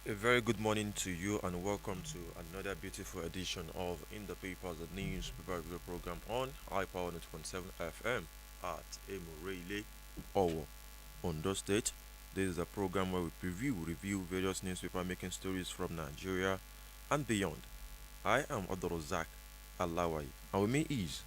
A very good morning to you and welcome to another beautiful edition of In the Papers, the newspaper review program on iPower 2.7 FM at Emurele, Owo, Ondo State. This is a program where we review various newspaper making stories from Nigeria and beyond. I am Abdulrasaq Alawai, and with me is.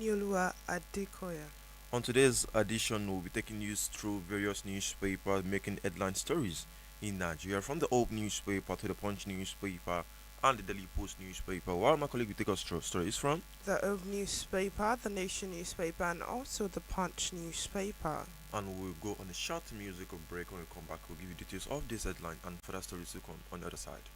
Inioluwa Abdulrasaq. On today's edition, we'll be taking you through various newspapers making headline stories in Nigeria, from the Old newspaper to the Punch newspaper and the Daily Post newspaper. While my colleague will take us through stories from The Old newspaper, the Nation newspaper, and also the Punch newspaper. and we'll go on a short musical break. When we come back, we'll give you details of this headline and further stories to come on the other side.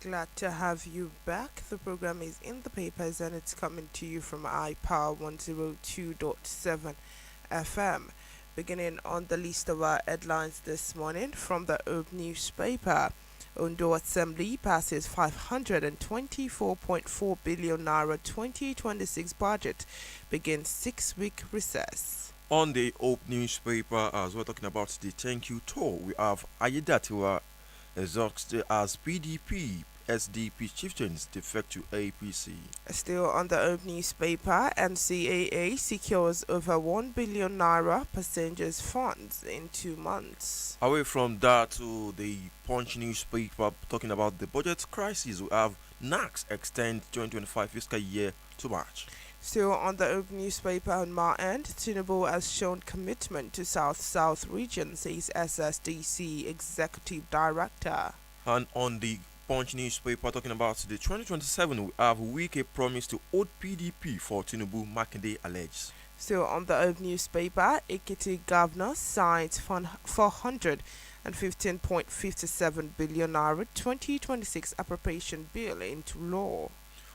Glad to have you back. The program is in the papers and it's coming to you from iPower 102.7 FM. Beginning on the list of our headlines this morning from the Old newspaper. Ondo Assembly passes 524.4 billion naira 2026 budget, begins 6-week recess. On the Old newspaper, as we're talking about the thank you tour, we have Ayedatiwa exhausted as PDP SDP chieftains defect to APC. Still on the Old newspaper, NCAA secures over 1 billion naira passengers funds in 2 months. Away from that to the Punch newspaper, talking about the budget crisis, we have NACS extend 2025 fiscal year to March. Still on the Old newspaper on my end, Tinubu has shown commitment to South-South region, says SSDC Executive Director. And on the Punch newspaper, talking about the 2027, we have Wike promise to hold PDP for Tinubu, Makinde alleges. Still on the Old newspaper, Ekiti governor signs 415.57 billion naira 2026 appropriation bill into law.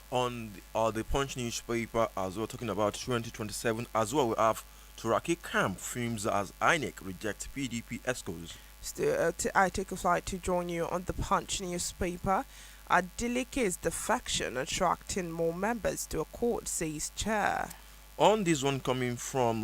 On the Punch newspaper, as well, talking about 2027, as well, we have Turaki Camp films as INEC reject PDP ESCOs. Still, I take a flight to join you on the Punch newspaper. Adiliki's defection attracting more members to a court, says chair. On this one, coming from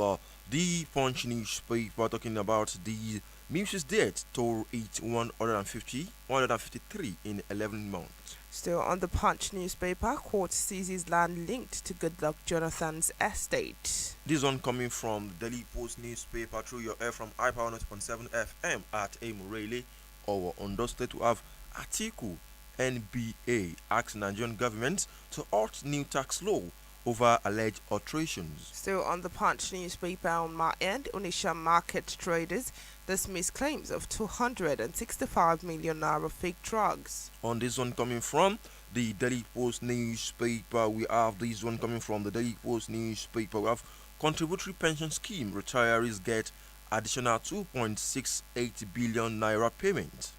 the Punch newspaper, talking about the Muse's debt toll it 153 in 11 months. Still on the Punch newspaper, court seizes land linked to Goodluck Jonathan's estate. This one coming from the Daily Post newspaper through your air from iPower 0.7 FM at Emurele or Ondo State. We have Atiku NBA asks Nigerian government to halt new tax law over alleged alterations. Still on the Punch newspaper on my end, Onisha market traders dismiss claims of 265 million naira fake drugs. On this one coming from the Daily Post newspaper, we have this one coming from the Daily Post newspaper. We have contributory pension scheme retirees get additional 2.68 billion naira payment.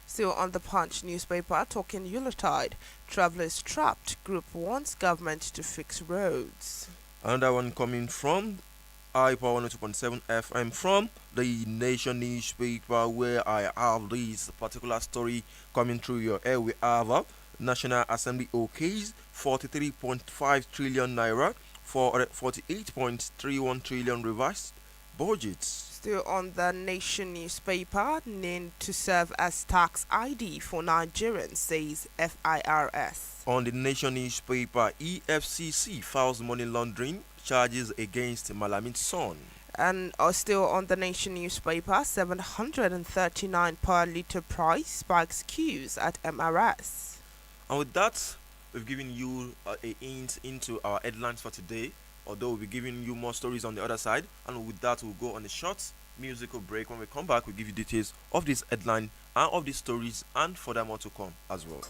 Still on the Punch newspaper, talking Yuletide, travelers trapped, group wants government to fix roads. Another one coming from iPower 2.7 FM from the Nation newspaper, where I have this particular story coming through your air. We have National Assembly OKs 43.5 trillion naira for 48.31 trillion revised budgets. Still on the Nation newspaper, named to serve as tax ID for Nigerians, says FIRS. On the Nation newspaper, EFCC files money laundering charges against Malamit's son. And still on the Nation newspaper, 739 per litre price spikes queues at MRS. And with that, we've given you a hint into our headlines for today. Although we'll be giving you more stories on the other side. And with that, we'll go on a short musical break. When we come back, we'll give you details of this headline and of these stories and furthermore to come as well.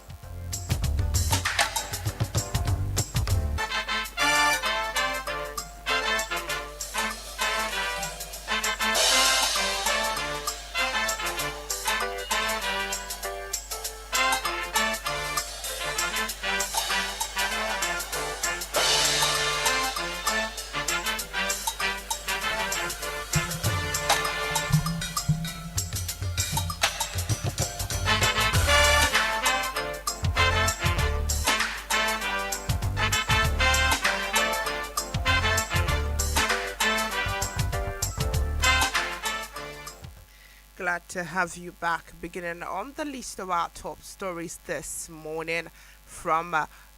glad to have you back. Beginning on the list of our top stories this morning from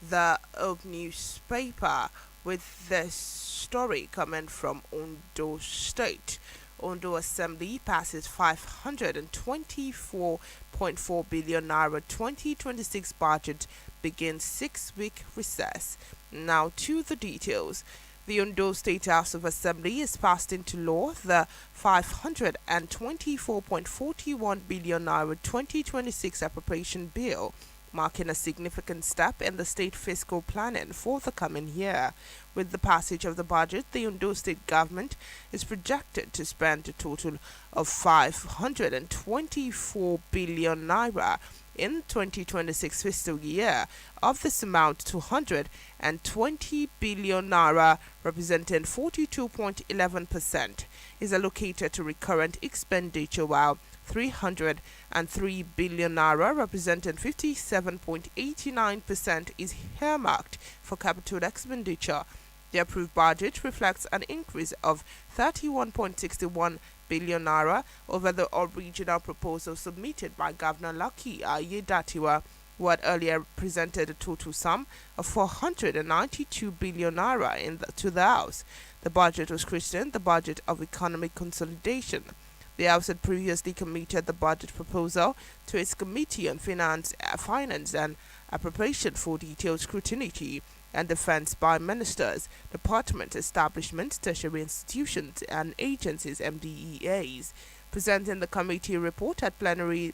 the Old newspaper, with this story coming from Ondo State. Ondo Assembly passes 524.4 billion naira 2026 budget, begins 6-week recess. Now to the details. The Ondo State House of Assembly has passed into law the 524.41 billion naira 2026 appropriation bill, marking a significant step in the state fiscal planning for the coming year. With the passage of the budget, the Ondo State government is projected to spend a total of 524 billion naira in 2026 fiscal year. Of this amount, 220 billion naira, representing 42.11%, is allocated to recurrent expenditure, while 303 billion naira, representing 57.89%, is earmarked for capital expenditure. The approved budget reflects an increase of 31.61 billion naira over the original proposal submitted by Governor Lucky Aiyedatiwa, who had earlier presented a total sum of 492 billion naira to the House. The budget was christened the Budget of Economic Consolidation. The House had previously committed the budget proposal to its Committee on Finance and Appropriation for detailed scrutiny and defense by ministers, department establishments, tertiary institutions, and agencies (MDEAs). Presenting the committee report at plenary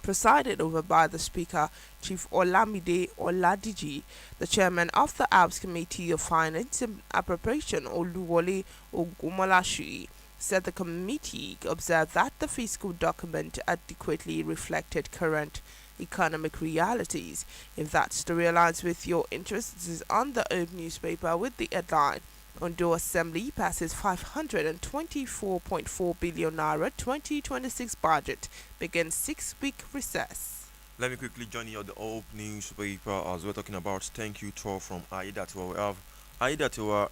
presided over by the Speaker, Chief Olamide Oladiji. The chairman of the House Committee of Finance and Appropriation, Oluwole Ogumolashi, said the committee observed that the fiscal document adequately reflected current economic realities. If that story aligns with your interests, this is on the Old newspaper with the headline: Ondo Assembly passes 524.4 billion naira 2026 budget, begins 6-week recess. Let me quickly join you on the Old newspaper as we're talking about thank you tour from Aiyedatiwa. We have Aiyedatiwa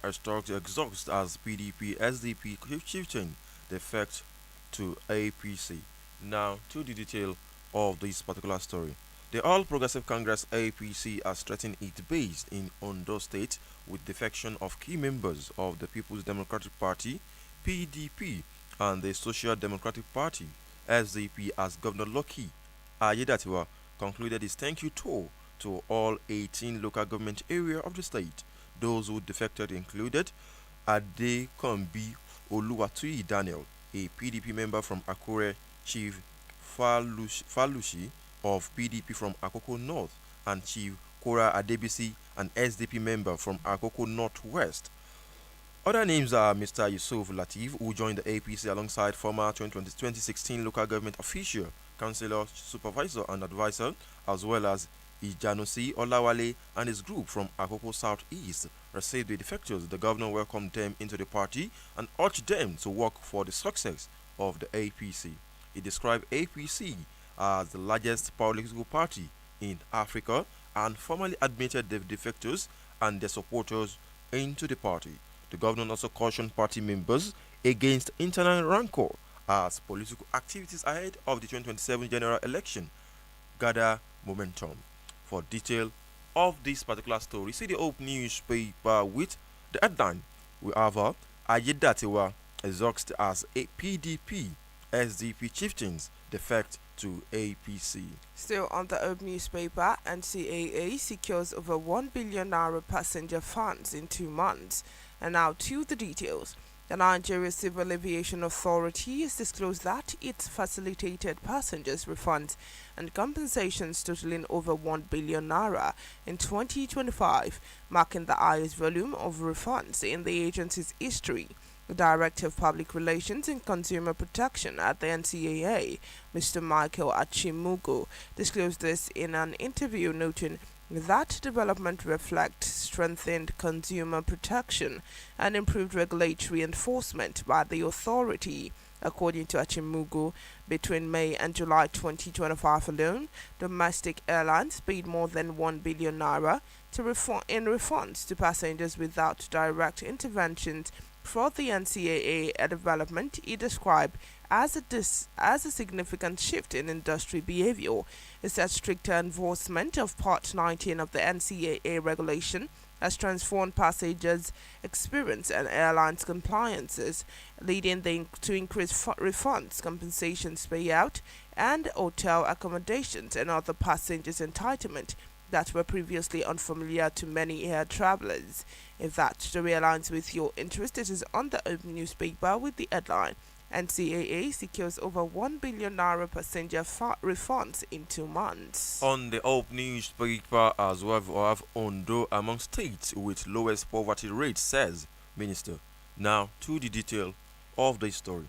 exhaust as PDP SDP chieftain defect to APC. Now to the detail of this particular story. The All Progressive Congress APC has threatened its base in Ondo State with defection of key members of the People's Democratic Party (PDP) and the Social Democratic Party (SDP) as Governor Lucky Aiyedatiwa concluded his thank you tour to all 18 local government areas of the state. Those who defected included Adekombi Oluwatuyi Daniel, a PDP member from Akure, Chief Falushi of PDP from Akoko North, and Chief Kora Adebisi, an SDP member from Akoko Northwest. Other names are Mr. Yusuf Latif, who joined the APC alongside former 2016 local government official, councillor, supervisor, and advisor, as well as Ijanusi Olawale and his group from Akoko Southeast. Received the defectors, the governor welcomed them into the party and urged them to work for the success of the APC. He described APC as the largest political party in Africa and formally admitted the defectors and their supporters into the party. The governor also cautioned party members against internal rancor as political activities ahead of the 2027 general election gather momentum. For detail of this particular story, see the Open newspaper with the headline. We have Aiyedatiwa exhausted as a PDP SDP chieftains defect to APC. Still on the Old newspaper, NCAA secures over 1 billion naira passenger funds in 2 months. And now to the details. The Nigeria Civil Aviation Authority has disclosed that it facilitated passengers refunds and compensations totaling over 1 billion naira in 2025, marking the highest volume of refunds in the agency's history. The Director of Public Relations and Consumer Protection at the NCAA, Mr. Michael Achimugo, disclosed this in an interview, noting that development reflects strengthened consumer protection and improved regulatory enforcement by the authority. According to Achimugu, between May and July 2025 alone, domestic airlines paid more than 1 billion naira in refunds to passengers without direct interventions For the NCAA development, he described as a significant shift in industry behavior. It said stricter enforcement of Part 19 of the NCAA regulation has transformed passengers' experience and airlines' compliances, leading to increased refunds, compensations payout, and hotel accommodations and other passengers' entitlement that were previously unfamiliar to many air travelers. If that story aligns with your interest, it is on the Open newspaper with the headline NCAA secures over 1 billion naira passenger refunds in 2 months. On the Hope newspaper as well, we have Ondo among states with lowest poverty rate, says Minister. Now to the detail of the story.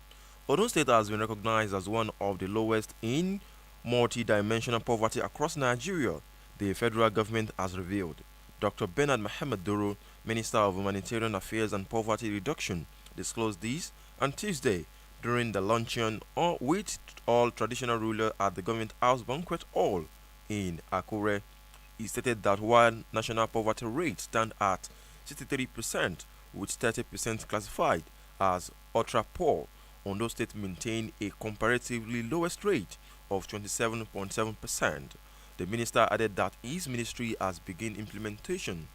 Ondo State has been recognized as one of the lowest in multi-dimensional poverty across Nigeria, the federal government has revealed. Dr. Bernard Mohamed Doro, Minister of Humanitarian Affairs and Poverty Reduction, disclosed this on Tuesday during the luncheon with all traditional rulers at the Government House Banquet Hall in Akure. He stated that while national poverty rate stand at 63%, with 30% classified as ultra poor, Ondo State maintained a comparatively lowest rate of 27.7%. The minister added that his ministry has begun implementation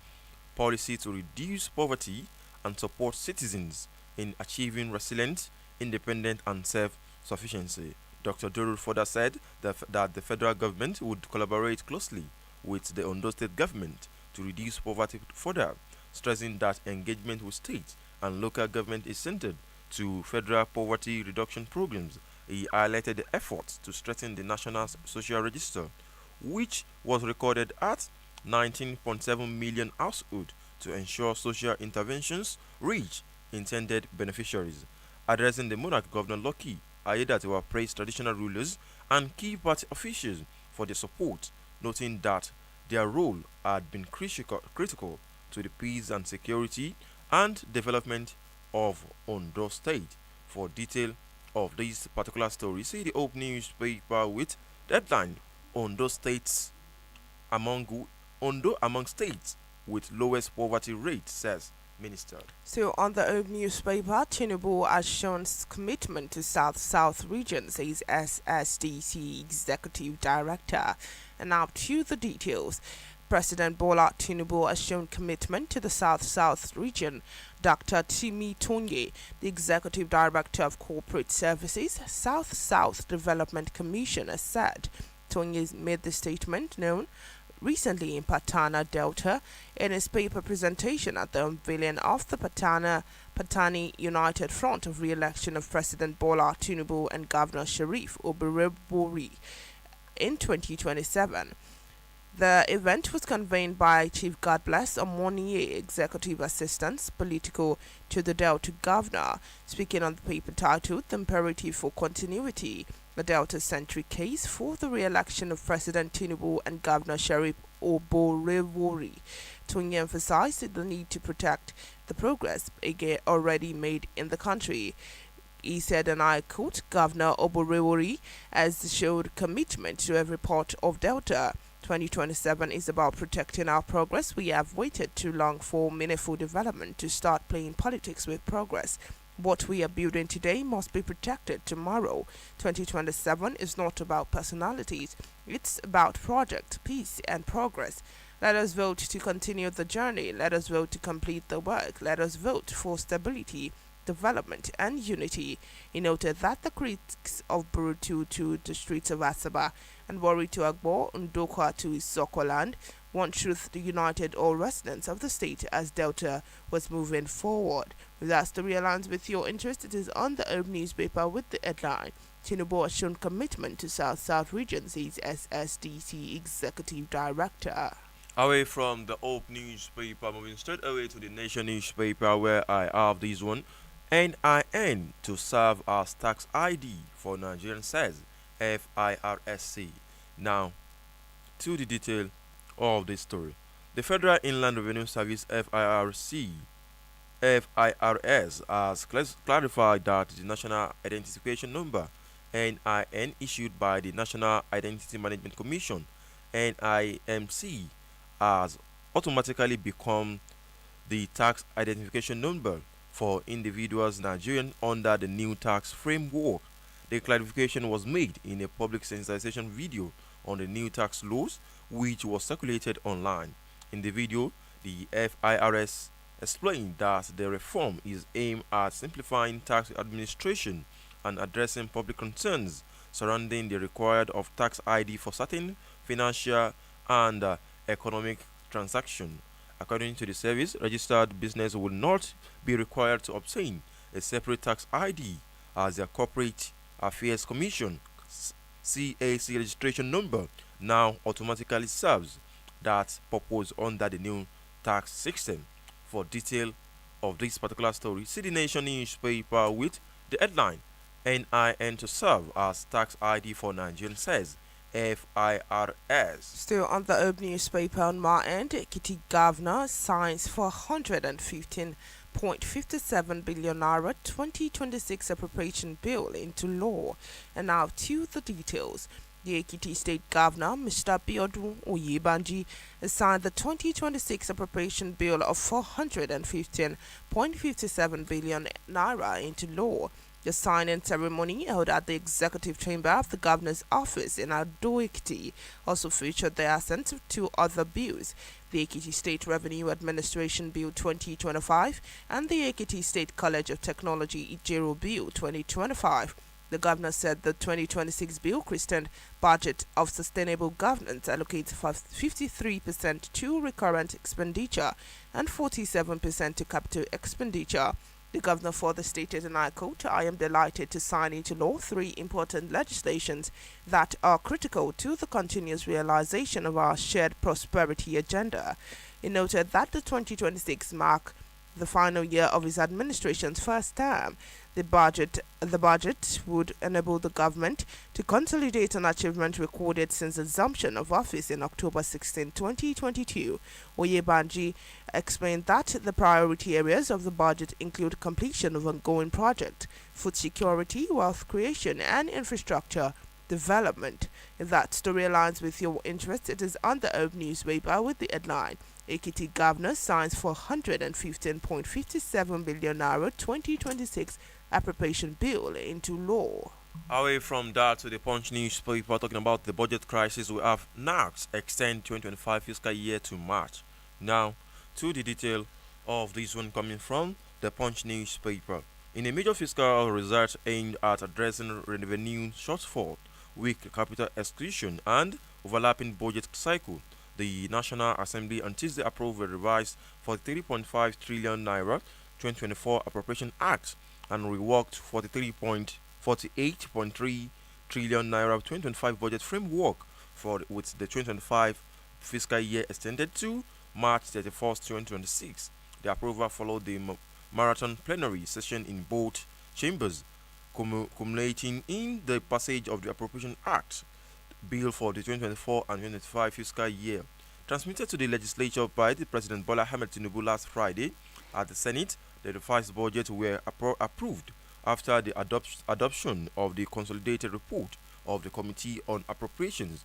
policy to reduce poverty and support citizens in achieving resilient, independent, and self sufficiency. Dr. Durul further said that the federal government would collaborate closely with the Ondo State government to reduce poverty further, stressing that engagement with state and local government is centered to federal poverty reduction programs. He highlighted the efforts to strengthen the national social register, which was recorded at 19.7 million households to ensure social interventions reach intended beneficiaries. Addressing the monarch, Governor Lucky Ayedatiwa praised traditional rulers and key party officials for their support, noting that their role had been critical to the peace and security and development of Ondo State. For detail of this particular story, see the Open newspaper with deadline Ondo states among Ondo among states with lowest poverty rate, says Minister. So, on the Old newspaper, Tinubu has shown commitment to South region, says SSDC Executive Director. And now to the details. President Bola Tinubu has shown commitment to the South region. Dr. Timi Tonye, the Executive Director of Corporate Services, South Development Commission, has said. Tonye made the statement known recently in Patana Delta in his paper presentation at the unveiling of the Patani United Front of re-election of President Bola Tinubu and Governor Sharif Oberabori in 2027. The event was convened by Chief Godbless Omoniye, Executive Assistant, Political to the Delta Governor, speaking on the paper titled The Imperative for Continuity, the Delta-centric case for the re-election of President Tinubu and Governor Sharif Oborevori. Tonye emphasized the need to protect the progress already made in the country. He said, and I quote, Governor Oborevori has showed commitment to every part of Delta. 2027 is about protecting our progress. We have waited too long for meaningful development to start playing politics with progress. What we are building today must be protected tomorrow. 2027 is not about personalities. It's about project, peace, and progress. Let us vote to continue the journey. Let us vote to complete the work. Let us vote for stability, development, and unity. He noted that the critics of Burutu to the streets of Asaba and Wari to Agbo, Ndokwa to Sokoland want truth united all residents of the state as Delta was moving forward. With that story aligns with your interest, it is on the Open newspaper with the headline Tinubu has shown commitment to South region, says SSDC Executive Director. Away from the Hope newspaper, moving straight away to the Nation newspaper where I have this one. NIN to serve as tax ID for Nigerians, says FIRSC. Now, to the detail of this story. The Federal Inland Revenue Service FIRS has clarified that the National Identification Number NIN issued by the National Identity Management Commission NIMC has automatically become the tax identification number for individuals Nigerian under the new tax framework. The clarification was made in a public sensitization video on the new tax laws, which was circulated online. In the video, the FIRS explained that the reform is aimed at simplifying tax administration and addressing public concerns surrounding the required of tax ID for certain financial and economic transactions. According to the service, registered business will not be required to obtain a separate tax ID as their Corporate Affairs Commission CAC registration number now automatically serves that purpose under the new tax system. For detail of this particular story, see the Nation newspaper with the headline NIN to serve as tax ID for Nigerians, says FIRS. Still on the Herb newspaper on my end, Ekiti Governor signs for 115.57 billion naira 2026 appropriation bill into law. And now to the details. The Ekiti State Governor, Mr. Biodun Oyebanji, signed the 2026 appropriation bill of 415.57 billion naira into law. The signing ceremony held at the executive chamber of the governor's office in Ado Ekiti also featured the assent of two other bills, the Ekiti State Revenue Administration Bill 2025 and the Ekiti State College of Technology Ijero Bill 2025. The governor said the 2026 bill christened Budget of Sustainable Governance allocates 53% to recurrent expenditure and 47% to capital expenditure. The governor further stated, and I quote, "I am delighted to sign into law three important legislations that are critical to the continuous realization of our shared prosperity agenda." He noted that the 2026 mark the final year of his administration's first term. The budget would enable the government to consolidate an achievement recorded since assumption of office in October 16, 2022. Oyebanji explained that the priority areas of the budget include completion of ongoing projects, food security, wealth creation, and infrastructure development. If that story aligns with your interest, it is on the Herb newspaper with the headline Ekiti Governor signs for 115.57 billion naira 2026 appropriation bill into law. Away from that to the Punch newspaper talking about the budget crisis, we have NACS extend 2025 fiscal year to March. Now, to the detail of this one coming from the Punch newspaper. In a major fiscal research aimed at addressing revenue shortfall, weak capital exclusion, and overlapping budget cycle, the National Assembly on Tuesday approved a revised 43.5 trillion naira 2024 Appropriation Act and reworked 48.3 trillion naira 2025 budget framework for with the 2025 fiscal year extended to March 31st, 2026. The approval followed the marathon plenary session in both chambers, culminating in the passage of the Appropriation Act bill for the 2024 and 2025 fiscal year, transmitted to the legislature by the President Bola Ahmed Tinubu last Friday. At the Senate, the revised budget were approved after the adoption of the consolidated report of the Committee on Appropriations,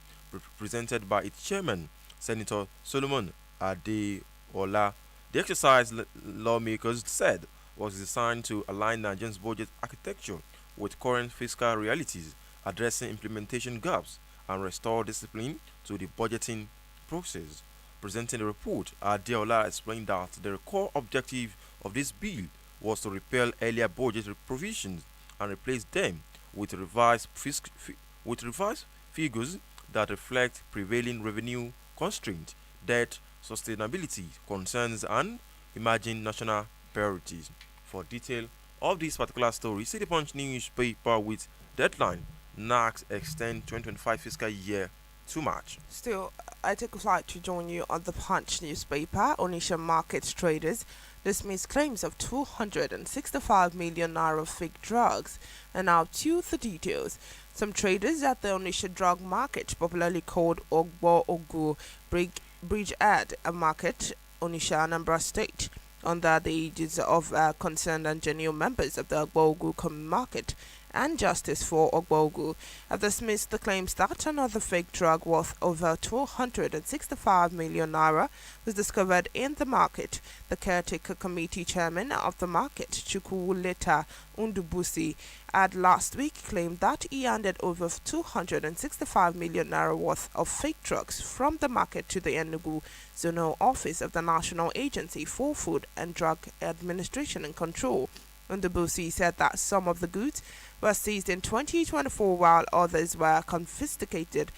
presented by its chairman, Senator Solomon Adeola. The exercise, lawmakers said, was designed to align Nigeria's budget architecture with current fiscal realities, addressing implementation gaps, and restore discipline to the budgeting process. Presenting the report, Adeola explained that the core objective of this bill was to repeal earlier budget provisions and replace them with revised figures that reflect prevailing revenue constraints, debt sustainability concerns, and emerging national priorities. For detail of this particular story, see the Punch newspaper with deadline NACS extend 2025 fiscal year to March. Still, I take a flight to join you on the Punch newspaper. Onisha markets traders dismiss claims of 265 million naira fake drugs. And now to the details. Some traders at the Onisha drug market, popularly called Ogbo Ogu Bridge Ad, a market, Onisha, Anambra State, under the aegis of concerned and genuine members of the Ogbo Ogu market, and Justice for Ogbogu have dismissed the claims that another fake drug worth over 265 million naira was discovered in the market. The caretaker committee chairman of the market, Chukwuleta Undubusi, had last week claimed that he handed over 265 million naira worth of fake drugs from the market to the Enugu Zonal Office of the National Agency for Food and Drug Administration and Control. Undubusi said that some of the goods were seized in 2024 while others were confiscated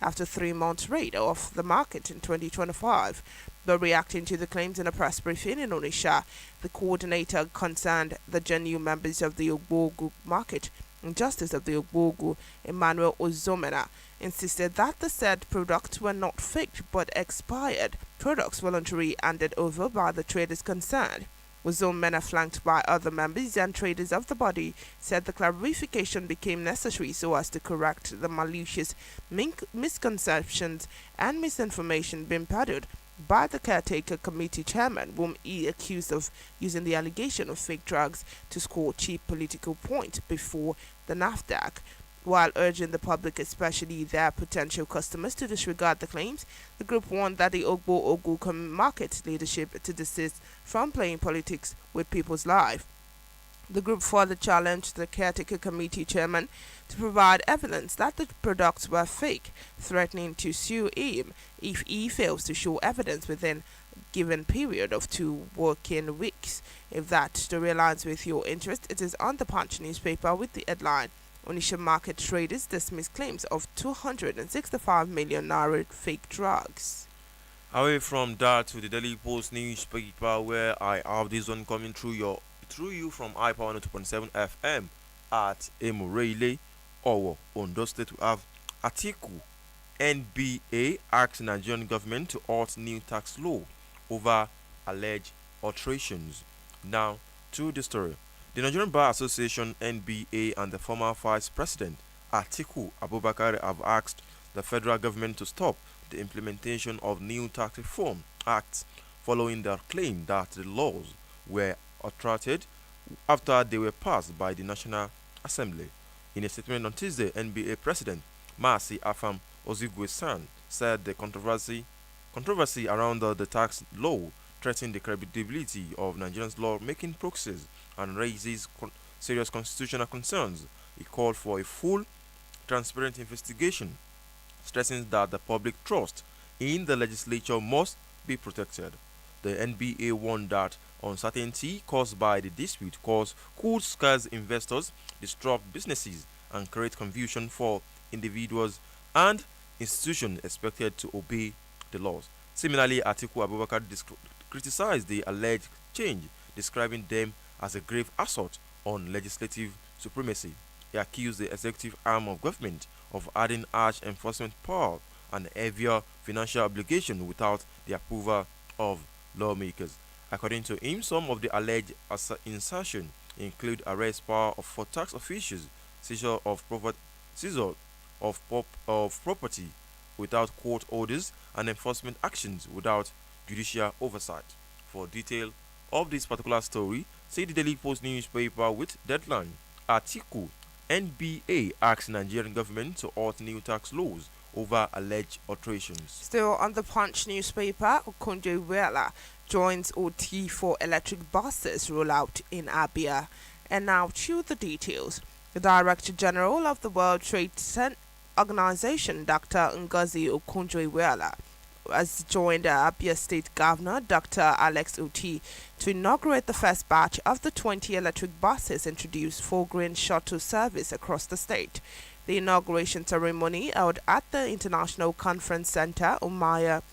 after 3 months raid of the market in 2025. But reacting to the claims in a press briefing in Onitsha, the coordinator concerned the genuine members of the Ogbogu market and Justice of the Ogbogu, Emmanuel Ozomena, insisted that the said products were not faked but expired products voluntarily handed over by the traders concerned. Uzomena, flanked by other members and traders of the body, said the clarification became necessary so as to correct the malicious misconceptions and misinformation being peddled by the caretaker committee chairman, whom he accused of using the allegation of fake drugs to score cheap political points before the NAFDAC. While urging the public, especially their potential customers, to disregard the claims, the group warned that the Ogbo market leadership to desist from playing politics with people's lives. The group further challenged the caretaker committee chairman to provide evidence that the products were fake, threatening to sue him if he fails to show evidence within a given period of 2 working weeks. If that story aligns with your interest, it is on the Punch newspaper with the headline: Onitsha market traders dismiss claims of 265 million naira fake drugs. Away from that to the Daily Post newspaper, where I have this one coming through you from iPower 2.7 FM at Emurele, Owo, Ondo State. We have Atiku. NBA asks Nigerian government to halt new tax law over alleged alterations. Now to the story. The Nigerian Bar Association (NBA) and the former Vice President Atiku Abubakar have asked the federal government to stop the implementation of new tax reform acts following their claim that the laws were altered after they were passed by the National Assembly. In a statement on Tuesday, NBA President Mazi Afam Ozigwe-San said the controversy around the tax law threatened the credibility of Nigeria's law-making process and raises serious constitutional concerns. He called for a full, transparent investigation, stressing that the public trust in the legislature must be protected. The NBA warned that uncertainty caused by the dispute could scare investors, disrupt businesses, and create confusion for individuals and institutions expected to obey the laws. Similarly, Atiku Abubakar criticized the alleged change, describing them as a grave assault on legislative supremacy. He accused the executive arm of government of adding harsh enforcement power and heavier financial obligation without the approval of lawmakers. According to him, some of the alleged insertion include arrest power for tax officials, seizure of property without court orders, and enforcement actions without judicial oversight. For detail of this particular story, see the Daily Post newspaper with deadline: Atiku, NBA asks Nigerian government to halt new tax laws over alleged alterations. Still on the Punch newspaper, Okonjo-Iweala joins OT for electric buses rollout in Abia. And now to the details. The Director General of the World Trade Organization, Dr. Ngozi Okonjo-Iweala, has joined Abia State Governor Dr. Alex Oti to inaugurate the first batch of the 20 electric buses introduced for green shuttle service across the state. The inauguration ceremony held at the International Conference Center, Umaya,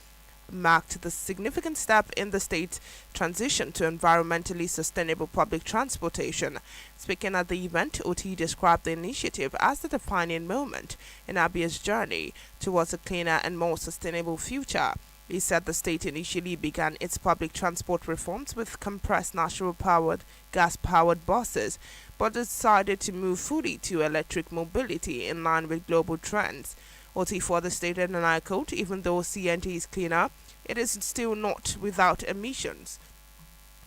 marked the significant step in the state's transition to environmentally sustainable public transportation. Speaking at the event, Oti described the initiative as the defining moment in Abia's journey towards a cleaner and more sustainable future. He said the state initially began its public transport reforms with compressed natural-powered, gas-powered buses, but decided to move fully to electric mobility in line with global trends. Oti further stated, and I quote, "Even though CNT is cleaner, it is still not without emissions.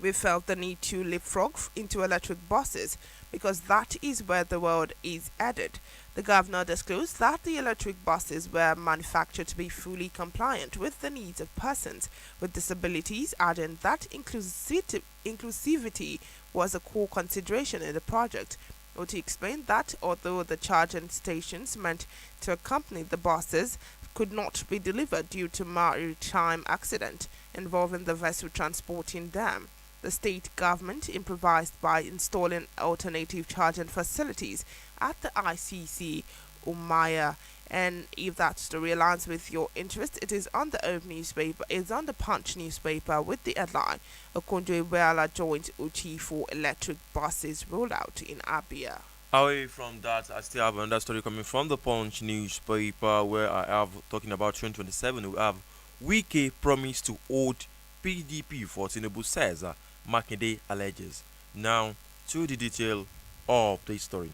We felt the need to leapfrog into electric buses because that is where the world is headed. The governor disclosed that the electric buses were manufactured to be fully compliant with the needs of persons with disabilities, adding that inclusivity was a core consideration in the project. Oti explained that although the charging stations meant to accompany the buses could not be delivered due to maritime accident involving the vessel transporting them, the state government improvised by installing alternative charging facilities at the ICC Umaya. And if that story aligns with your interest, it is on the Oak newspaper, it's on the Punch newspaper with the headline Okonjo Iweala joins Uchi for electric buses rollout in Abia. Away from that, I still have another story coming from the Punch newspaper where I have talking about 2027. We have Wike promise to hold PDP for Tinubu says Makinde alleges. Now to the detail of the story.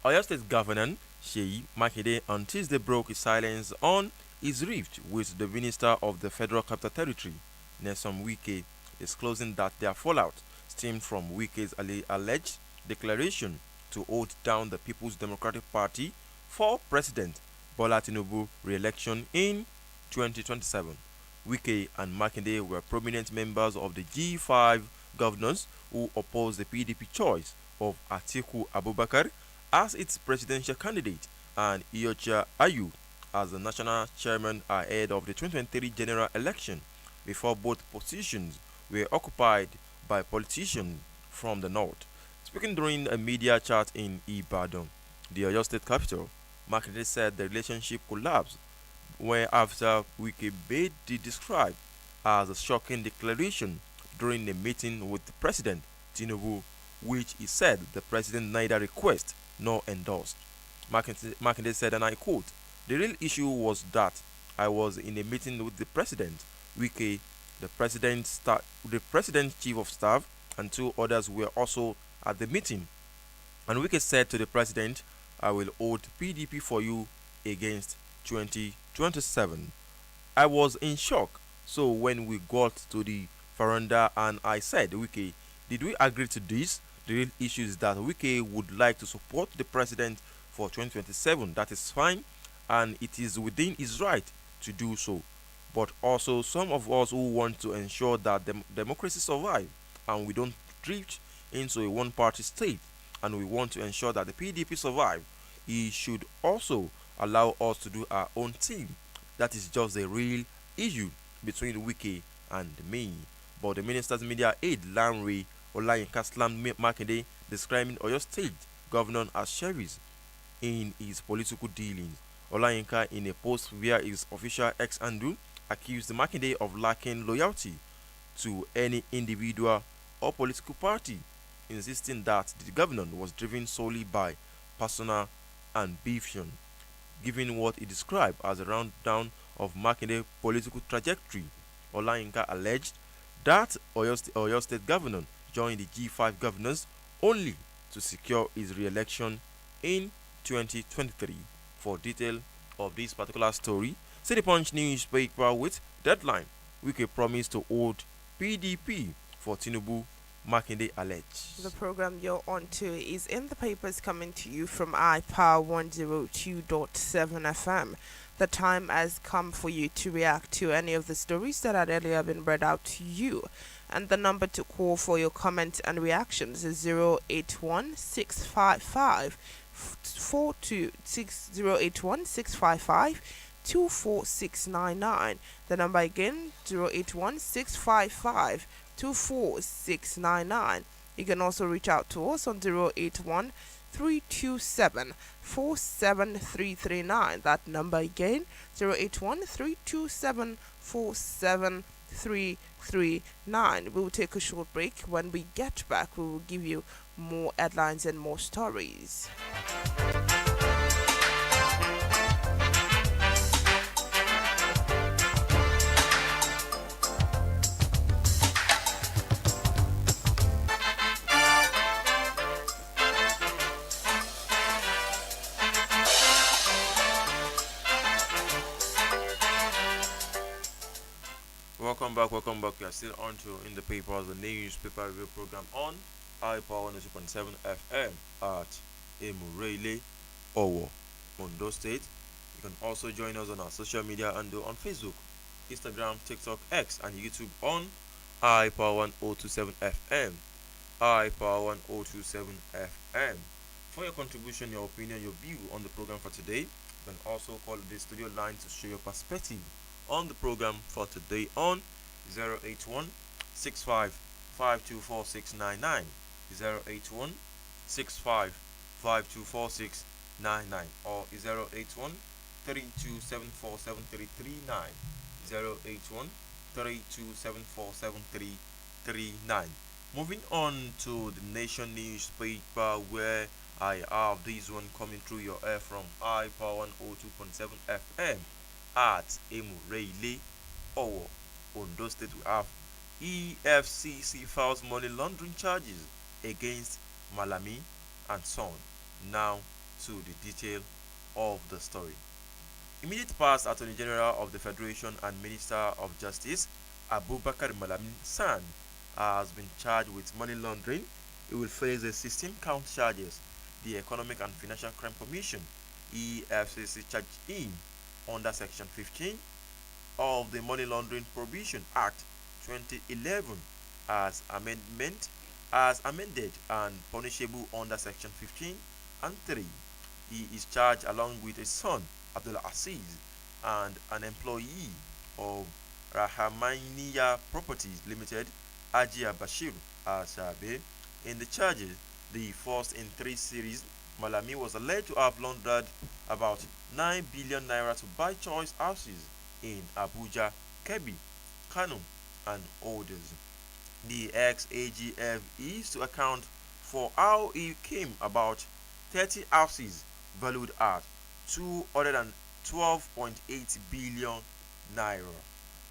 Oyo State Governor Sheyi Makinde on Tuesday broke his silence on his rift with the Minister of the Federal Capital Territory, Nelson Wike, disclosing that their fallout stemmed from Wike's alleged declaration to hold down the People's Democratic Party for President Bola Tinubu re-election in 2027. Wike and Makinde were prominent members of the G5 governors who opposed the PDP choice of Atiku Abubakar as its presidential candidate and Iyorchia Ayu as the national chairman ahead of the 2023 general election, before both positions were occupied by politicians from the north. Speaking during a media chat in Ibadan, the Oyo State capital, Makinde said the relationship collapsed when after Wike made the described as a shocking declaration during a meeting with the President Tinubu, which he said the president neither requested nor endorsed. Makinde said, and I quote, "The real issue was that I was in a meeting with the President, Wike, the President's Chief of Staff, and two others were also at the meeting. And Wike said to the President, I will hold PDP for you against 2027. I was in shock. So when we got to the veranda and I said, Wike, did we agree to this? The real issue is that Wike would like to support the president for 2027. That is fine, and it is within his right to do so. But also, some of us who want to ensure that democracy survive and we don't drift into a one-party state, and we want to ensure that the PDP survive, he should also allow us to do our own thing. That is just a real issue between Wike and me." But the minister's media aide Lanre Olayinka slammed Makinde, describing Oyo State governor as sheriffs in his political dealings. Olayinka, in a post via his official X handle, accused Makinde of lacking loyalty to any individual or political party, insisting that the governor was driven solely by personal ambition. Given what he described as a rundown of Makinde's political trajectory, Olayinka alleged that Oyo State governor joined the G5 governors only to secure his re-election in 2023. For detail of this particular story, see the Punch newspaper with deadline. Wike promised to hold PDP for Tinubu, Makinde alleged. The program you're on to is in the papers, coming to you from iPower 102.7 FM. The time has come for you to react to any of the stories that had earlier been read out to you. And the number to call for your comments and reactions is 081 655 24699. The number again, 081 655 24699. You can also reach out to us on 081 327 47339. That number again, 081 327 47339. We will take a short break. When we get back, we will give you more headlines and more stories. Welcome back, welcome back. We are still on to In the Papers, the newspaper review program on iPower 102.7 FM at Emurele, Owo, Ondo State. You can also join us on our social media handle on Facebook, Instagram, TikTok, X, and YouTube on iPower 1027 FM. iPower 1027 FM. For your contribution, your opinion, your view on the program for today, you can also call the studio line to share your perspective on the program for today on 081 65 524699, 081 65 524699, or 081 32747339, 081 32747339. Moving on to the Nation newspaper, where I have this one coming through your air from iPower 102.7 FM at Emurele, Owo, Ondo State. We have EFCC files money laundering charges against Malami and Son. Now to the detail of the story. Immediate past Attorney General of the Federation and Minister of Justice Abubakar Malami San has been charged with money laundering. He will face a 16-count charges. The Economic and Financial Crime Commission (EFCC) charged him under Section 15 of the Money Laundering Prohibition Act 2011 as amended and punishable under Section 15 and 3. He is charged along with his son Abdulrasaq and an employee of Rahamaniya Properties Limited, Ajia Bashir Asabe. In the charges, the first in 3 series, Malami was alleged to have laundered about 9 billion naira to buy choice houses in Abuja, Kebbi, Kano, and others. The ex-AGF is to account for how he came about 30 houses valued at 212.8 billion naira.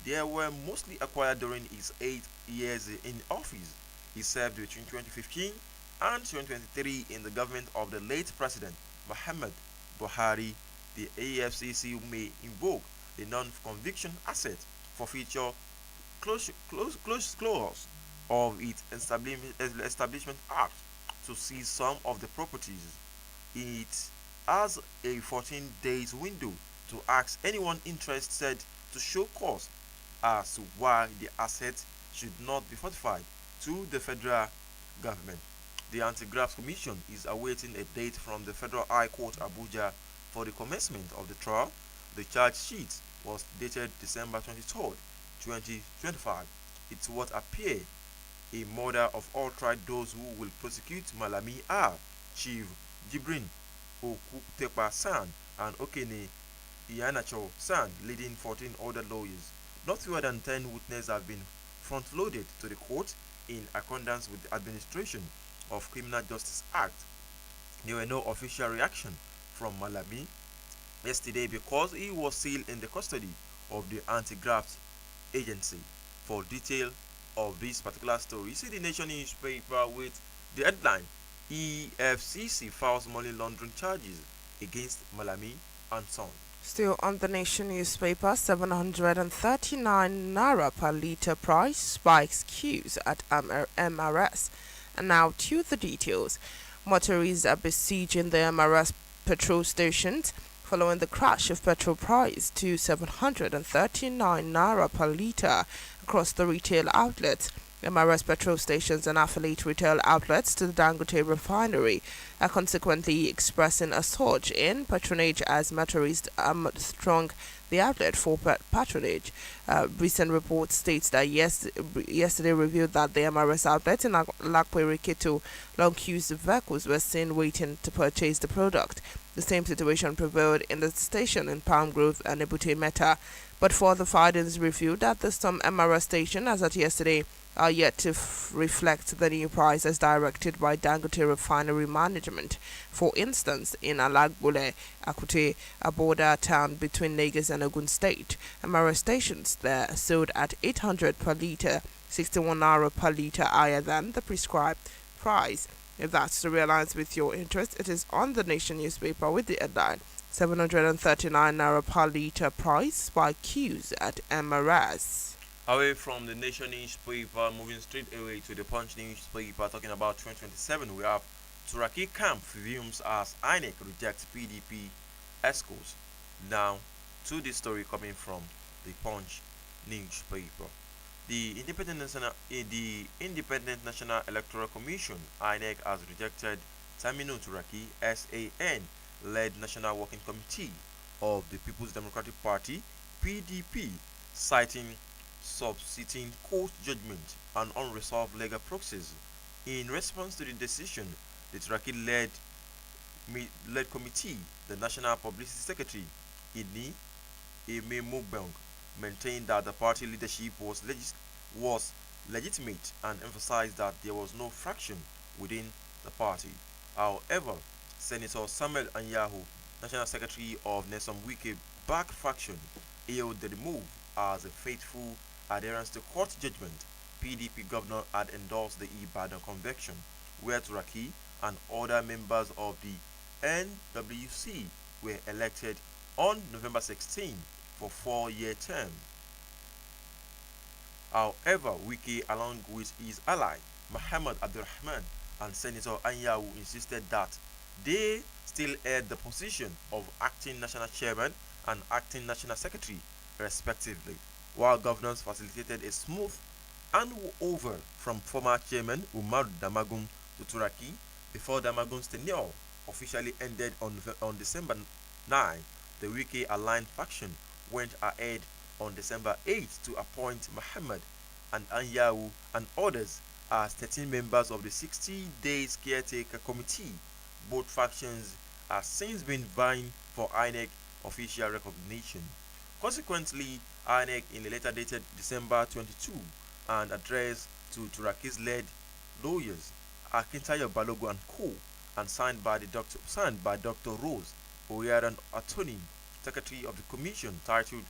They were mostly acquired during his 8 years in office. He served between 2015 and 2023 in the government of the late President Muhammad Buhari. The AFCC may invoke the non-conviction asset forfeiture clause of its Establishment Act to seize some of the properties. It has a 14 days window to ask anyone interested to show cause as to why the asset should not be fortified to the federal government. The Anti-Graft Commission is awaiting a date from the Federal High Court Abuja for the commencement of the trial. The charge sheet was dated December 23rd, 2025. It would appear a murder of outright those who will prosecute Malami are Chief Jibrin Okutepa San and Okene Ianacho San, leading 14 other lawyers. Not fewer than 10 witnesses have been front-loaded to the court in accordance with the Administration of Criminal Justice Act. There were no official reaction from Malami yesterday because he was still in the custody of the anti-graft agency. For detail of this particular story, see the Nation newspaper with the headline: EFCC files money laundering charges against Malami and Son. Still on the Nation newspaper, 739 naira per litre price spikes queues at MRS. And now to the details. Motorists are besieging the MRS petrol stations following the crash of petrol price to 739 naira per litre across the retail outlets. MRS petrol stations and affiliate retail outlets to the Dangote refinery are consequently expressing a surge in patronage as motorists throng the outlet for patronage. Recent report states that yesterday revealed that the MRS outlets in Lakwe Keto long queues of vehicles were seen waiting to purchase the product. The same situation prevailed in the station in Palm Grove and Ebute Meta, but further findings revealed that the some MRS station as at yesterday are yet to reflect the new price as directed by Dangote refinery management. For instance, in Alagbole, Akute, a border town between Lagos and Ogun State, MRS stations there sold at 800 per litre, 61 naira per litre higher than the prescribed price. If that's to realign with your interest, it is on the Nation newspaper with the headline: 739 naira per litre price by queues at MRS. Away from the Nation newspaper, moving straight away to the Punch newspaper, talking about 2027, we have Turaki camp fumes as INEC rejects PDP escorts. Now, to this story coming from the Punch newspaper. The Independent National Electoral Commission (INEC) has rejected Saminu Turaki SAN led National Working Committee of the People's Democratic Party (PDP), citing subsisting court judgment and unresolved legal processes. In response to the decision, the Turaki led committee, the National Publicity Secretary Idni Ememobeng, maintained that the party leadership was legitimate and emphasized that there was no fraction within the party. However, Senator Samuel Anyahu, National Secretary of Nelson Wike backed faction, hailed the move as a faithful adherence to court judgment. PDP governor had endorsed the Ibadan conviction, where Turaki and other members of the NWC were elected on November 16 for 4-year term. However, Wike, along with his ally Muhammad Abdulrahman and Senator Anyawu, insisted that they still held the position of acting national chairman and acting national secretary, respectively, while governors facilitated a smooth handover from former chairman Umar Damagum to Turaki before Damagum's tenure officially ended on December 9. The Wike aligned faction went ahead on December 8 to appoint Muhammad and Anyawu and others as 13 members of the 60 days caretaker committee. Both factions have since been vying for INEC official recognition. Consequently, INEC, in a letter dated December 22 and addressed to Turaki's led lawyers Akintayo Balogun and Co. and signed by Dr. Rose Oyaran Attorney, Secretary of the Commission, titled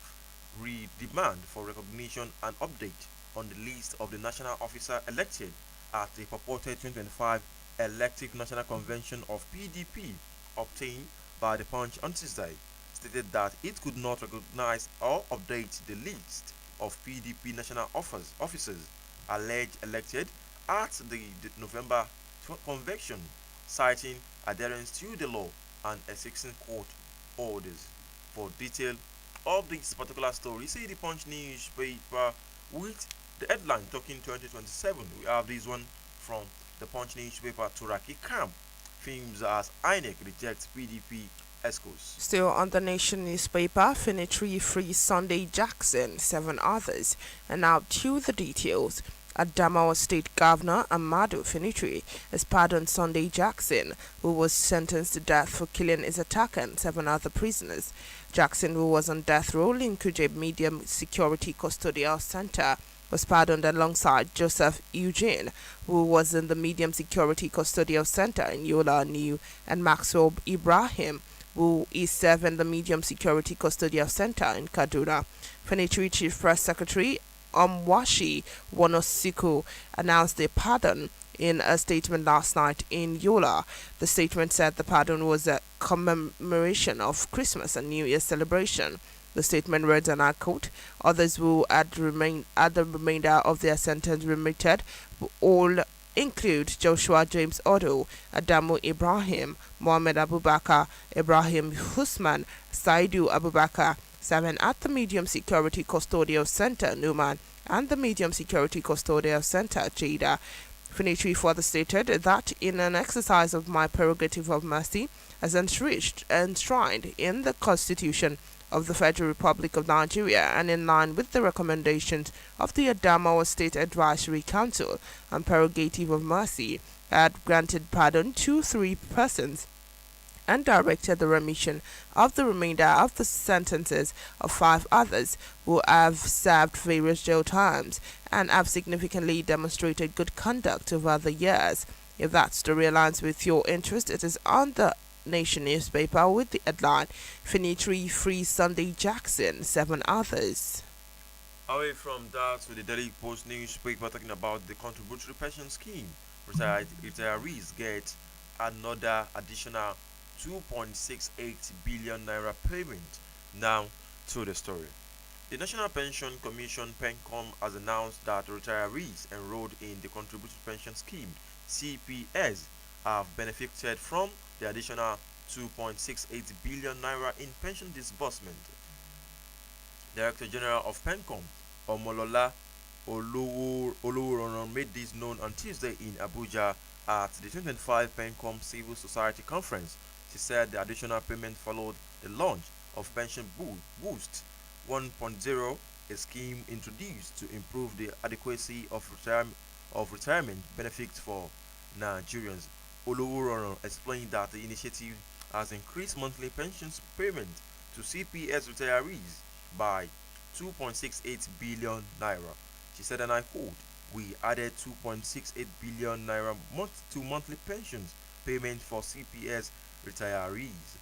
Re-Demand for Recognition and Update on the list of the national officer elected at the purported 2025 elective national convention of PDP, obtained by the Punch on Tuesday, stated that it could not recognize or update the list of PDP national officers alleged elected at the November convention, citing adherence to the law and existing court orders. For detail of this particular story, see the Punch newspaper with the headline talking 2027. We have this one from the Punch newspaper. Turaki camp films as INEC rejects PDP escorts. Still on the Nation newspaper, Finitri frees Sunday Jackson, 7 others. And now to the details. Adamawa State Governor Amadu Finitri has pardoned Sunday Jackson, who was sentenced to death for killing his attacker and 7 other prisoners. Jackson, who was on death row in Kuje Medium Security Custodial Center, was pardoned alongside Joseph Eugene, who was in the Medium Security Custodial Center in Yola New, and Maxwell Ibrahim, who is serving the Medium Security Custodial Center in Kaduna. Finitri Chief Press Secretary Omwashi Wanosiku announced the pardon in a statement last night in Yola. The statement said the pardon was a commemoration of Christmas and New Year celebration. The statement read, and I quote, "Others who had remained at the remainder of their sentence remitted all include Joshua James Otto, Adamu Ibrahim, Mohammed Abubakar, Ibrahim Husman, Saidu Abubakar, 7 at the Medium Security Custodial Center, Numan, and the Medium Security Custodial Center, Jada." Finitri further stated that in an exercise of my prerogative of mercy, as enshrined in the Constitution of the Federal Republic of Nigeria and in line with the recommendations of the Adamawa State Advisory Council and prerogative of mercy, I had granted pardon to 3 persons and directed the remission of the remainder of the sentences of 5 others who have served various jail terms and have significantly demonstrated good conduct over the years. If that story aligns with your interest, it is on the Nation newspaper with the headline Finitri frees Sunday Jackson, 7 others. Away from that, to the Daily Post newspaper talking about the contributory pension scheme. Retirees get another additional 2.68 billion naira payment. Now to the story. The National Pension Commission (PENCOM) has announced that retirees enrolled in the Contributory Pension Scheme (CPS) have benefited from the additional 2.68 billion naira in pension disbursement. Director General of PENCOM, Omolola Oluworan, made this known on Tuesday in Abuja at the 2025 PENCOM Civil Society Conference. She said the additional payment followed the launch of Pension Boost 1.0, a scheme introduced to improve the adequacy of retirement benefits for Nigerians. Oluworan explained that the initiative has increased monthly pensions payment to CPS retirees by 2.68 billion naira. She said, and I quote, "We added 2.68 billion naira to monthly pensions payment for CPS retirees."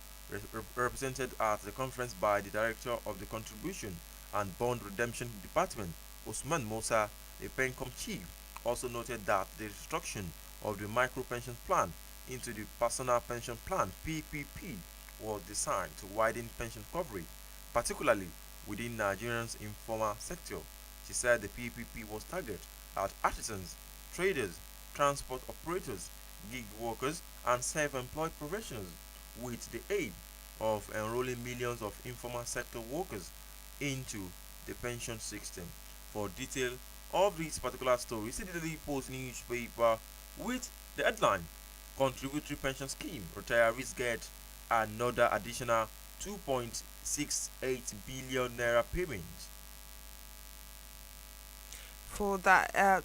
Represented at the conference by the Director of the Contribution and Bond Redemption Department, Usman Musa, the PENCOM chief, also noted that the restructuring of the micro pension plan into the personal pension plan (PPP) was designed to widen pension coverage, particularly within Nigeria's informal sector. She said the PPP was targeted at artisans, traders, transport operators, gig workers, and self-employed professionals, with the aim of enrolling millions of informal sector workers into the pension system. For detail of this particular story, see the Daily Post newspaper with the headline: Contributory Pension Scheme retirees get another additional 2.68 billion naira payment. For that,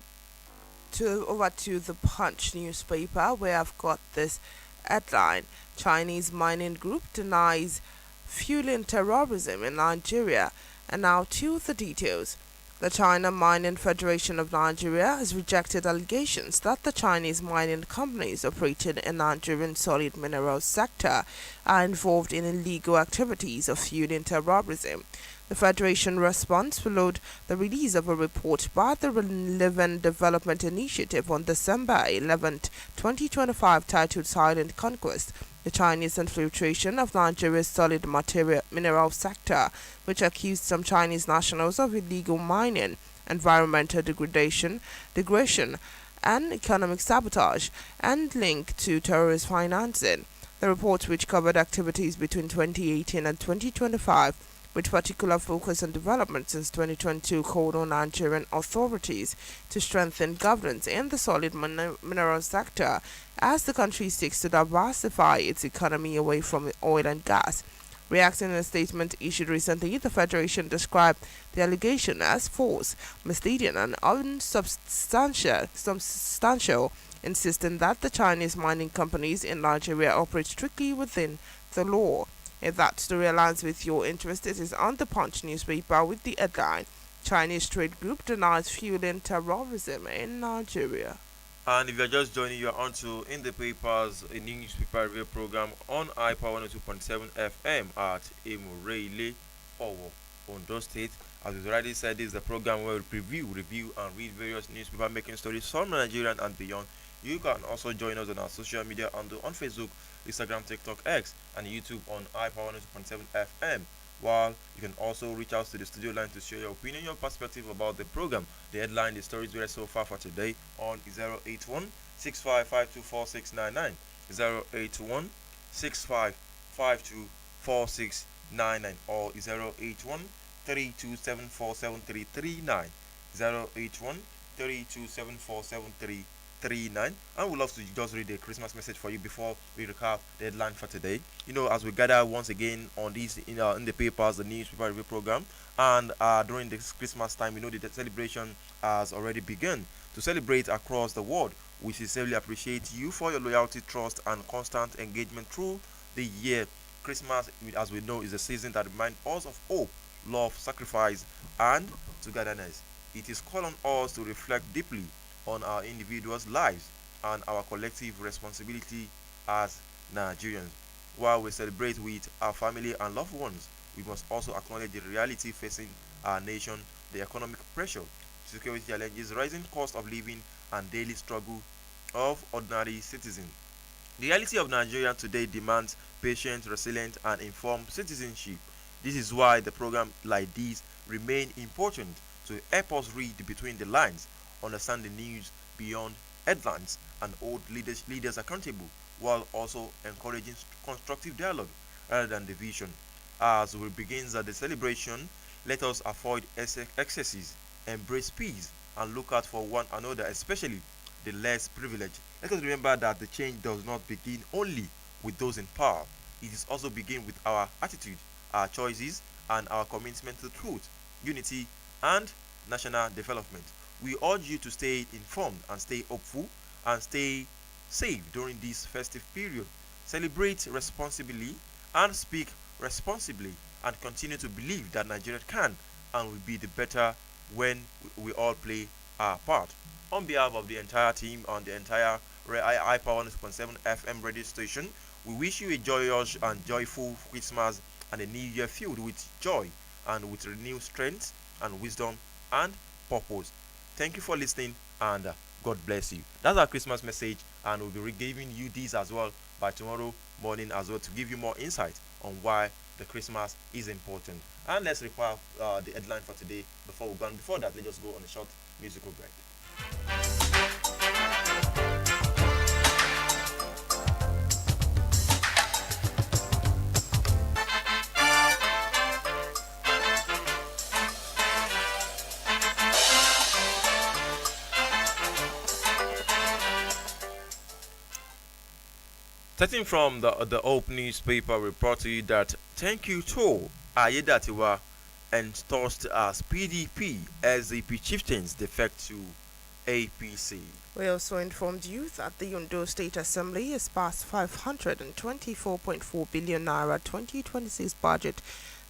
to over to the Punch newspaper, where I've got this headline: Chinese mining group denies fueling terrorism in Nigeria. And now to the details. The China Mining Federation of Nigeria has rejected allegations that the Chinese mining companies operating in Nigerian solid minerals sector are involved in illegal activities of fueling terrorism. The Federation response followed the release of a report by the Relevant Development Initiative on December 11, 2025, titled Silent Conquest: The Chinese Infiltration of Nigeria's Solid Mineral Sector, which accused some Chinese nationals of illegal mining, environmental degradation, and economic sabotage, and linked to terrorist financing. The report, which covered activities between 2018 and 2025, with particular focus on development since 2022, called on Nigerian authorities to strengthen governance in the solid mineral sector as the country seeks to diversify its economy away from oil and gas. Reacting in a statement issued recently, the Federation described the allegation as false, misleading, and unsubstantial, insisting that the Chinese mining companies in Nigeria operate strictly within the law. If that story aligns with your interest, it is on the Punch newspaper with the headline: Chinese trade group denies fueling terrorism in Nigeria. And if you're just joining, you're on to In the Papers, a newspaper review program on iPower 102.7 FM at Emurele, Owo, Ondo State. As we've already said, this is the program where we preview, review, and read various newspaper making stories from Nigeria and beyond. You can also join us on our social media on Facebook, Instagram, TikTok, X, and YouTube on iPower 102.7 FM. While you can also reach out to the studio line to share your opinion, your perspective about the program. The headline, the stories we read so far for today on 081 65524699, 081 65524699, or 081 3274739, 081 3274739. I would love to just read a Christmas message for you before we recap the headline for today. As we gather once again on these in the papers, the newspaper review program, and during this Christmas time, the celebration has already begun. To celebrate across the world, we sincerely appreciate you for your loyalty, trust, and constant engagement through the year. Christmas, as we know, is a season that reminds us of hope, love, sacrifice, and togetherness. It is called on us to reflect deeply on our individuals' lives and our collective responsibility as Nigerians. While we celebrate with our family and loved ones, we must also acknowledge the reality facing our nation: the economic pressure, security challenges, rising cost of living, and daily struggle of ordinary citizens. The reality of Nigeria today demands patient, resilient, and informed citizenship. This is why the program like this remain important to help us read between the lines, understand the news beyond headlines, and hold leaders accountable while also encouraging constructive dialogue rather than division. As we begin the celebration, let us avoid excesses, embrace peace, and look out for one another, especially the less privileged. Let us remember that the change does not begin only with those in power. It is also begin with our attitude, our choices, and our commitment to truth, unity, and national development. We urge you to stay informed and stay hopeful and stay safe during this festive period. Celebrate responsibly and speak responsibly and continue to believe that Nigeria can and will be the better when we all play our part. On behalf of the entire team on the entire iPower 1.7 FM radio station, we wish you a joyous and joyful Christmas and a new year filled with joy and with renewed strength and wisdom and purpose. Thank you for listening and God bless you. That's our Christmas message, and we'll be giving you this as well by tomorrow morning as well to give you more insight on why the Christmas is important. And let's recap the headline for today before we go. And before that, let's just go on a short musical break. Starting from the Hope newspaper, report to you that thank you to Ayedatiwa endorsed as PDP SDP chieftains defect to APC. We also informed you that the Ondo State Assembly has passed 524.4 billion naira 2026 budget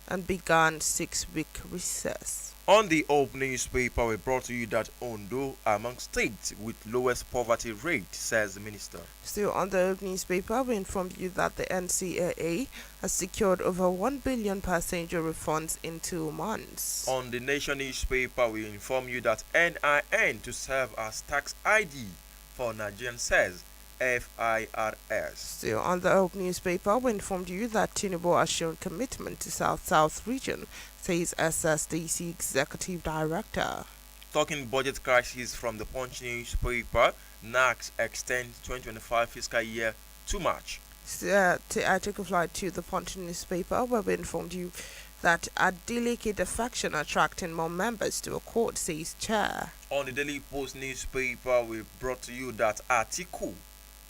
and began 6-week recess. On the Hope newspaper, we brought to you that Ondo among states with lowest poverty rate, says the minister. Still on the Hope newspaper, we informed you that the NCAA has secured over 1 billion passenger refunds in 2 months. On the Nation newspaper, we inform you that NIN to serve as tax ID for Nigerian, says FIRS. Still on the Hope newspaper, we informed you that Tinubu has shown commitment to South-South region, says SSDC Executive Director. Talking budget crisis from the Punch newspaper, NACS extends 2025 fiscal year to March. I took a flight to the Punch newspaper where we informed you that a delicate defection attracting more members to a court, says chair. On the Daily Post newspaper, we brought to you that article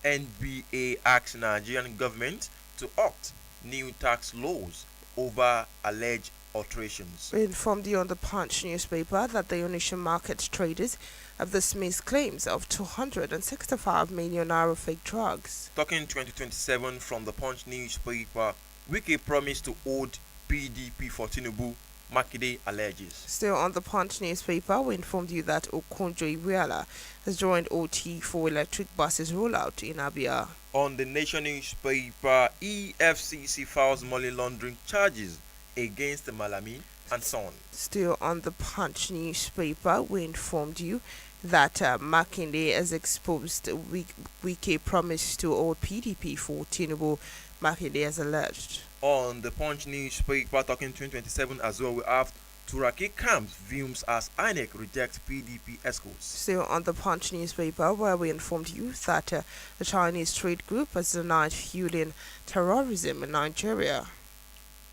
NBA asks Nigerian government to opt new tax laws over alleged alterations. We informed you on the Punch newspaper that the Onitsha market traders have dismissed claims of 265 million naira fake drugs. Talking 2027 from the Punch newspaper, Wiki promised to hold PDP for Tinubu, Makinde alleges. Still on the Punch newspaper, we informed you that Okonjo-Iweala has joined OT for electric buses rollout in Abia. On the Nation newspaper, EFCC files money laundering charges against Malami and Son. Still on the Punch newspaper, we informed you that Makinde has exposed Wike promise to hold PDP for Tinubu, Makinde has alleged. On the Punch newspaper, talking 2027 as well, we have Turaki camps views as INEC rejects PDP escorts. Still on the Punch newspaper, where we informed you that the Chinese trade group has denied fueling terrorism in Nigeria.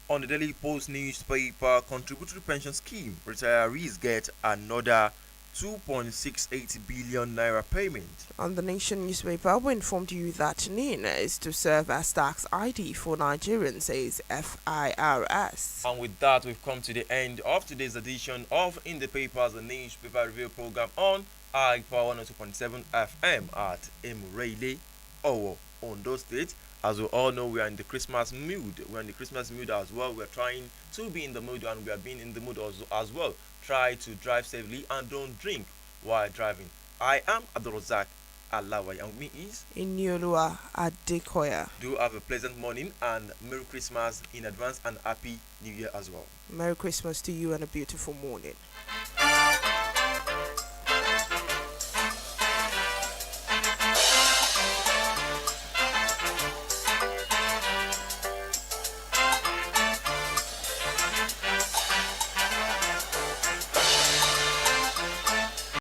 On the Daily Post newspaper, contributory pension scheme, retirees get another 2.68 billion naira payment. On the Nation newspaper, we informed you that NIN is to serve as tax ID for Nigerians, says FIRS. And with that, we've come to the end of today's edition of In the Papers, the newspaper review program on iPower 102.7 FM at Emirele, Ondo State. As we all know, we are in the Christmas mood. We're in the Christmas mood as well. We're trying to be in the mood, and we are being in the mood as well. Try to drive safely and don't drink while driving. I am Abdulrasaq Alawai, and with me is Inioluwa Abdulrasaq. Do have a pleasant morning and Merry Christmas in advance and Happy New Year as well. Merry Christmas to you and a beautiful morning.